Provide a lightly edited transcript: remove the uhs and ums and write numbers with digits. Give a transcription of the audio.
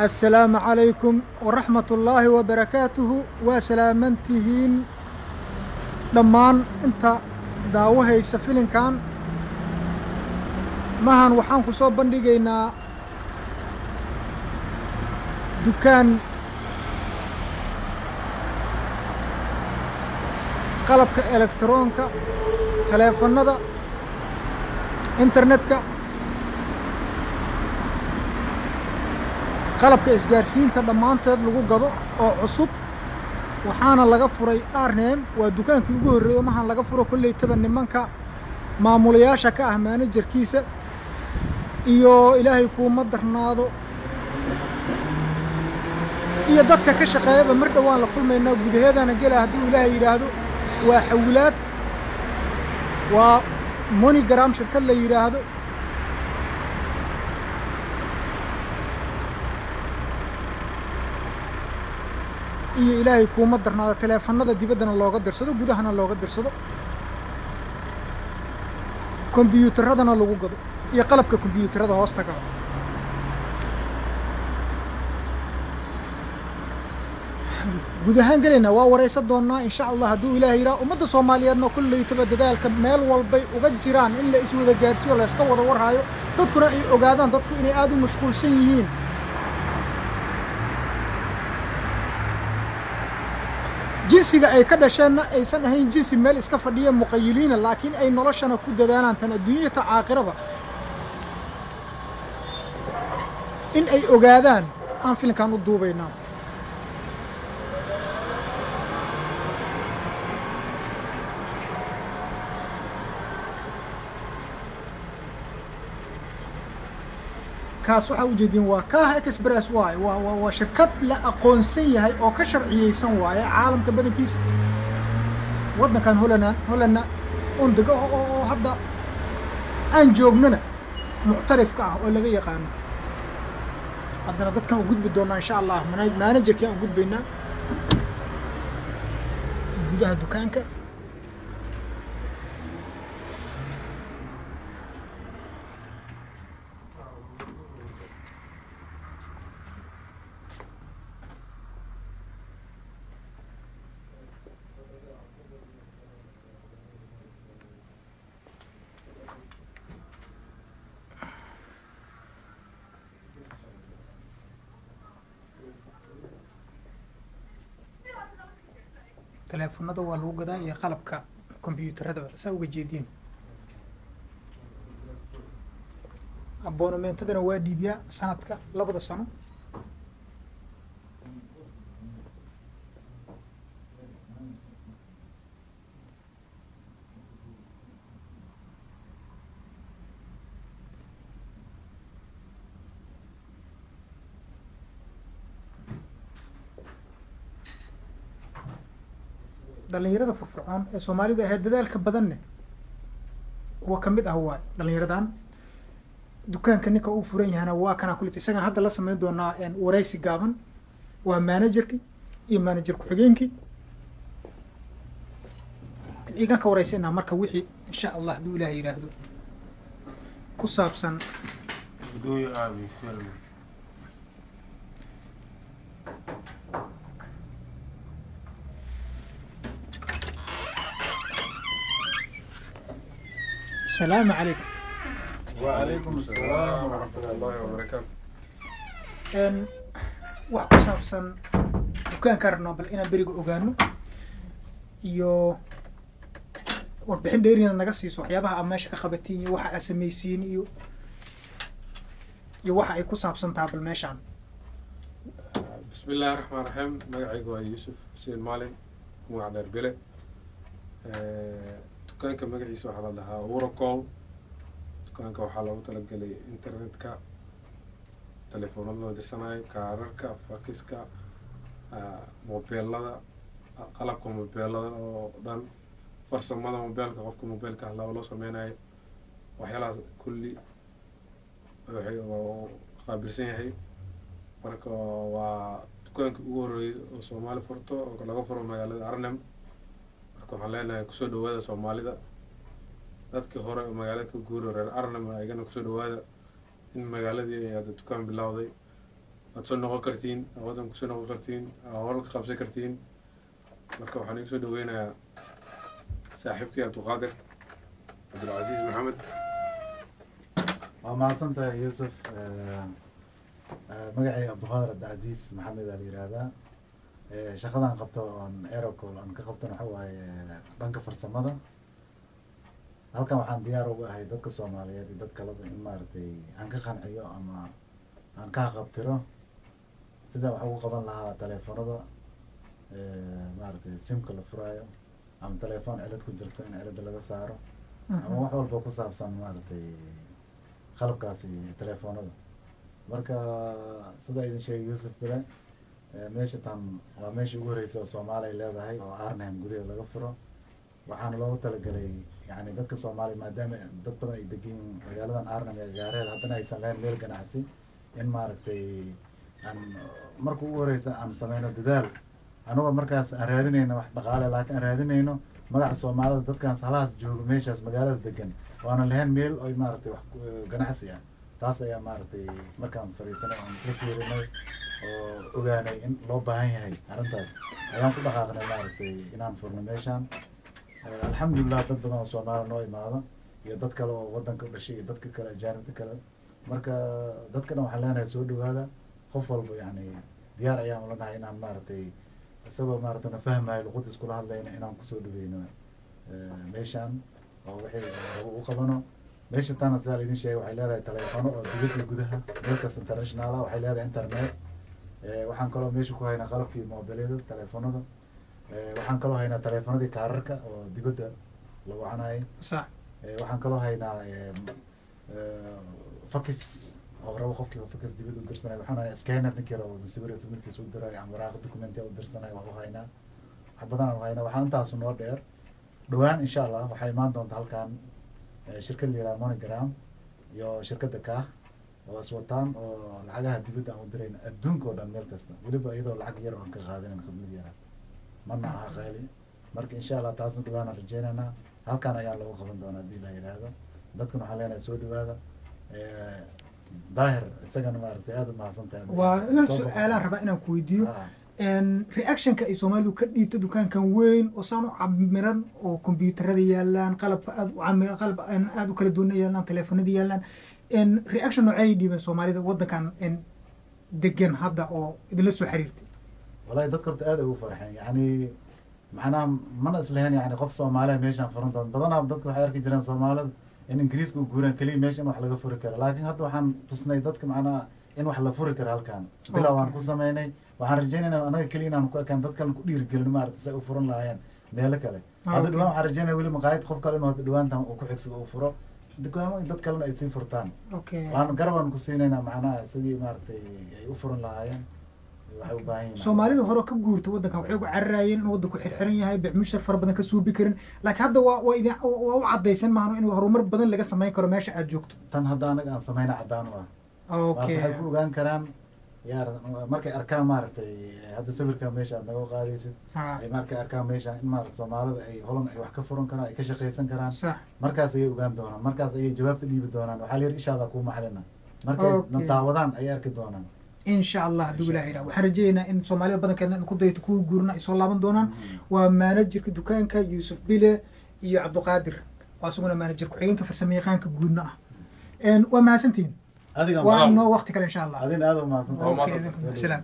السلام عليكم ورحمة الله وبركاته وسلامتهين دمان انت داوهي سفلين كان مهان وحان كسو بندقينا دكان قلبك إلكترونك تليفون ندا انترنتك qalabka isgaarsiinta dhamaanteed lagu gado oo cusub waxaana laga furay Arnhem waa dukaankii ugu horeeyay mahan laga furo kulay taban nimanka maamulayaasha ka ah managerkiisa iyo ilaahay ku madarnaado iyo dadka ka shaqeeya mar dhawaan la kulmayna gudaheedana gal hadii ilaahay yiraahdo waa xawlaad waa MoneyGram shirkad la yiraahdo iyo ilaahay kuma darnaado teleefanada dibadana looga dirsado gudahana looga dirsado kombiyuutarradana lagu gado iyo qalabka kombiyuutarrada hoostaga gudahaan galina waa wareysan doonaa insha Allah haduu ilaahay yiraahdo ummadda Soomaaliyeedna kulli tabadalka meel walbay uga jiraan in la iswada gaarsiyo la iska wada warhayo dadkuna ay ogaadaan dadku inay aad u mashquulsan yihiin jinsiga ay ka dhasheenna aysan ahayn jinsi meel iska fadhiya muqayyiliina laakiin ay noloshana ku dadaalaan tan adduunyada aakhirada in ay ogaadaan aan filimkan u duubaynaa kaas waxa u jeedin waa Kaah Express waa shirkad la aqoonsan yahay oo ka sharciyeysan waaye caalamka badankiisa wadankan Holland on daga oo hadda aan joognana muctarifka ah oo laga yaqaan haddana dadkan u gudbi doonaa insha Allah managerka aan gudbaynaa gudaha dukaanka teleefanada waa lagu gadaa iyo qalabka kombiyuutarrada saa uga jeedin aboonamentadana waa dhiibyaa sanadka 2 sano dhalinyarada furfurcoon ee Soomaalida ah dadaalka badanne kuwa kamid ah waa dhalinyaradan dukaanka ninka uu furan yahay waa kana kulita isaga hadda la sameyn doonaa wareysi gaaban waa managerki iyo manager ku xigeenki iga ka wareysina marka wixii insha Allah duu ilaahay yiraahdo ku saabsan gooyo aabi film السلام عليكم. وعليكم السلام ورحمة الله وبركاته. waxaan ku saabsan dukaanka Arnobel inaan bariga ogaano iyo warbixin dheerina naga siiso waxyaabaha aad meesha ka qabatiin iyo waxa aad sameeysiin iyo waxa ay ku saabsan tahay bal meeshan. بسم الله الرحمن الرحيم. magacaygu waa Yusuf Hussein Maalin magaca Darbile. dukaanka magaciisa waxaa la dhahaa Urocall. dukaanka waxaa loogu talagalay internetka telefoonada loo dirsanaayo kaararka fakiska mobilada qalabka mobilada oo dhan farsamada mobilka qofka mobilka loo sameynayo waxyaalahaas kulli waxay qaabilsan yahay marka waa dukaanka ugu horeeyay oo Soomaali furto oo laga furo magaalada Arnhem marka waxaan leenahay kusoo dhawaada Soomaalida dadkii hore magaalada ka guuray reer Arnhem ayagana kusoo dhawaada in magaaladii ay dukaan bilowday aad soo noqon kartiin waddan kusoo noqon kartiin horal ka qabsan kartiin marka waxaan igu soo dhaweynayaa saaxiibkii Cabdiqaadir Cabdilcasiis Maxamed. waa mahadsantahay Yuusuf. magacay Cabdiqaadir Cabdilcasiis Maxamed aa la yihahdaa. shaqadan qabto oon Aerocall aan ka qabtana waxa waaye dhanka farsamada. halkan waxaan diyaar ugu ahay dadka Soomaaliyeed iyo dad kaleba in maaragtay aan ka qanciyo ama aan ka qabtiro sida wax ugu qaban lahaa taleefanada maaragtay simka la furaayo ama telefoon cilad ku jirto in cilada laga saaro ama wax walba ku saabsan maaragtay qalabkaasi telefoonada. marka sida idin sheegay Yuusuf bile meesha tan waa meeshii ugu horeysay oo Soomaaliya leedahay oo Arnhem gudaheeda laga furo. waxaana loogu talagalay yani dadka Soomaaliya maadaama dad badan ay degan magaaladan Arnhem ee gaareed haddana aysan lahayn meel ganacsi in maaragtay aan marka ugu horeysa aan sameyno dadaal anagoo markaas aan raadinayno wax dhaqaale laakiin aan raadinayno magaca Soomaalida dadkaas halaas joogo meeshaas magaaladaas degan waana lahayn meel oo maaragtay wax ganacsi ah. taas ayaa maaragtay markaan fariisanay aan isla fiirinay oo ogaanay in loo baahan yahay arrintaas ayaan ku dhaqaaqnay maaragtay inaan furno meeshaan. alxamdulillah dad badan oo Soomaali noo imaado iyo dad kale oo waddanka u dhashay iyo dadka kale ajaanibta kale. marka dadkana waxaan leenahay soo dhawaada qof walba yani diyaar ayaan ula nahay inaan maaragtay isagoo maaragtay na fahmayo luqad iskula hadlayna inaan kusoo dhaweyno meeshaan oo wixii u qabano. meesha tana sidaa la idin sheegay waxay leedahay taleefano oo dibadda gudaha meelkaas international ah waxay leedahay internet. waxaan kaloo meesha ku haynaa qalabkii moobilada taleefanada. waxaan kaloo haynaa taleefanadii kaararka oo dibadda la wacanayay. sax waxaan kaloo haynaa fakis oo rabo qofkii fakis dibadda u dirsanay. waxaan haynaa scanner ninkii rabo sawir filmkiisa u diray ama waraaq documentia u dirsanay waa u haynaa. wax badan aan haynaa. waxaan intaasu noo dheer dhawaan insha allah waxay imaan doonta halkan shirkad la yihahdo Monogram iyo shirkadda Kaah oo iswataan oo lacagaha dibadda aan u dirayna adduunka oo dhan meel kasta weliba iyadoo lacag yar oo aan ka qaadanin khidmad yara mana aha qaali. marka insha allah taasna dhawaan aan rajeynaynaa halkan ayaa lagu qaban doonaa haddii la yidhaahdo. dadkana waxaan leenahay soo dhawaada. daahir isagana maaragtay aad u mahadsantahay. waa inaan su-aalaan rabaa inaan ku weydiiyo reactionka ay Soomaalidu ka dhiibto dukaankan weyn oo saan u camiran oo kombiyuutarada yaalaan qalabka aad u camiran qalab aad u kala duwan yaalaan telefoonada yaalaan reaction noocay dhiibeen Soomaalida waddankan degan hadda oo idinla soo xiriirtay. wallahi dadka horta aad ugu farxeen yani macnaha mana islahayn yani qof Soomaaliya meeshaan furan doon badanaa dadka waxay arki jireen Soomaalida in Ingiriiska u guuraan kaliya meeshan wax laga furi karo laakiin hadda waxaan tusnay dadka macnaha in wax la furi karo halkan bilaa waan ku sameynay. waxaan rajeynaynaa anaga kaliya inaan ku ekaan dad kale ku dhiirigelino maaragtay say u furan lahaayeen meelo kale. hadda dhawaan waxaan rajeynaya weli maqaayad qof kale inuu hadda dhawaantan uu ku xigsado uu furo dukaamo dad kalena ay sii furtaan. waan garabaan ku siinaynaa macnaha sidii maaragtay ay u furan lahaayeen waxay u baahan yihiin. Soomaalida hore ka guurta waddankan waxay ugu cararayeen in waddanku xirxiran yahay bicmushar fara badan ka suubi karin laakiin hadda waa idin waa u cadaysan maahan in horumar badan laga samayn karo meesha aad joogto. tan hadda anaga aan sameynaa cadaan u ah. waxay ku ogaan karaan yaar markay arkaan maaragtay hadda sawirka meesha aad naga qaadaysid ay markay arkaan meesha in maaragtay Soomaalida ay holan ay wax ka furan karaan ay ka shaqeysan karaan markaas ayay ogaan doonaan markaas ayay jawaabta dhiibi doonaan waxaa la yiri ishaada ku macalina markay daawadaan ay arki doonaan insha Allah haduu ilaahay waxaan rajeynayaa in Soomaalida badankeedna ku dayto ku guurna ay soo laaban doonaan. waa managerka dukaanka Yuusuf Bile iyo Cabdiqaadir waa suguna manager ku xigeenka farsamayaqaanka guudna ah. waa mahadsantiin. waa noo waqti kale insha Allah. adina aad u mahadsantahay. Salaam.